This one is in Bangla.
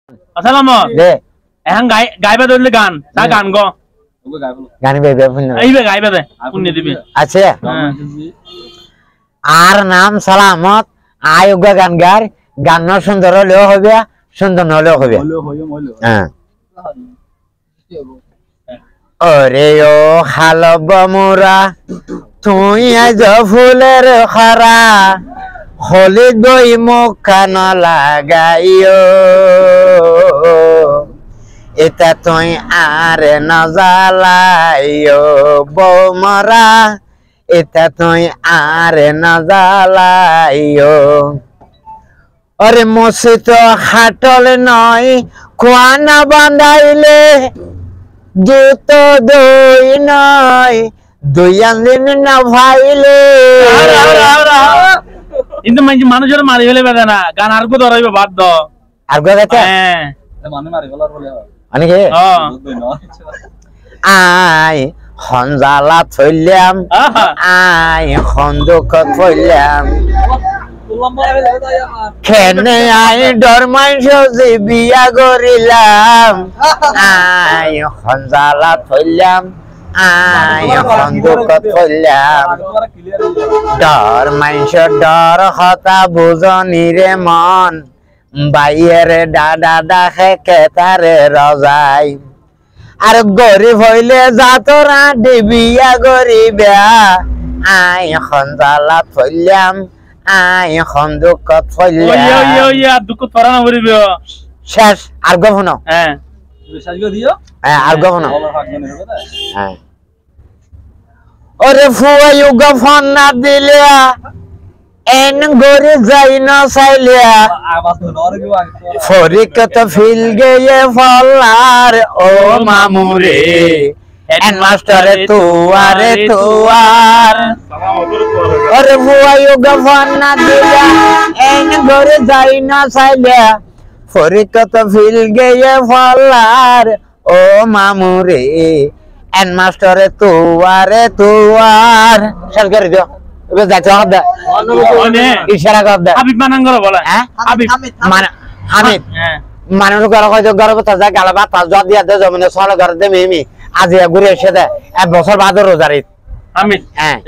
Assalamu দে এখন গাইবা ধরলে গান তা গান গো গান গাইবে শুন এইবে গাইবা দে শুনে দিবি আচ্ছা আর নাম সালামত আয়োগা গান গার গান না সুন্দর হলেও হবে সুন্দর হলেও হবে হ্যাঁ ওরে ও হালব মোরা তুই আজ ফুলের খরা হলি দই মুখ কান লাগাইও এটা তুই আর না জ্বালাইও বৌমরা এটা তুই আর না জ্বালাইও আরে মসজিদ হাটল নয় কোয়ানা বান্ধাইলে জুতো দই নয় দুই আনদিন না ভাইলে কিন্তু মানুষের মারি ফেলে বেদে না গান আর কো ধরাইবে বাদ দ আর গো গাতে হ্যাঁ মানে মারি ফেলার বলে অনেকে আই খঞ্জালা থইলাম আই খন্দক থইলাম খেনে আই ডরমাইশ যে বিয়া করিলাম আই খঞ্জালা থইলাম আই খন্দক থইলাম ডর মাইশ ডর হতা বুঝনি রে মন বাইয়ের দাদা দাখে কেতারে রজাই আর গরিব হইলে যাতরা বিয়া গরিবা আই খঞ্জালা থইলাম আই খন্দক থইলাম দুঃখ তোরা না করিব শেষ আর গভন হ্যাঁ আর গভন হ্যাঁ ওরে ফুয়ায়ু গফন না দিলে এন গরে যাই না চাইলিয়া ফরিকত ফিল গয়ে ফলার ও মামুরে এন মাস্টারে তুয়ারে তুয়ার ওরে বুয়ায়ু গফন না দিলা এন গরে যাই না চাইলিয়া ফরিকত ফিল গয়ে ফলার ও মামুরে এন মাস্টারে তুয়ারে তুয়ার শেষ করে দিও এবার যাইতে হবে ইশারা করবে হাবিব মানাঙ্গর বলে হ্যাঁ হাবিব হামিদ হ্যাঁ মানুষ ঘর হয়তো গর্ব তাজা গালাবা তাজ দিয়া দে জমিনে সলে ঘর দে মিমি আজ ঘুরে এসে দে এক বছর বাদ রোজারিত হামিদ হ্যাঁ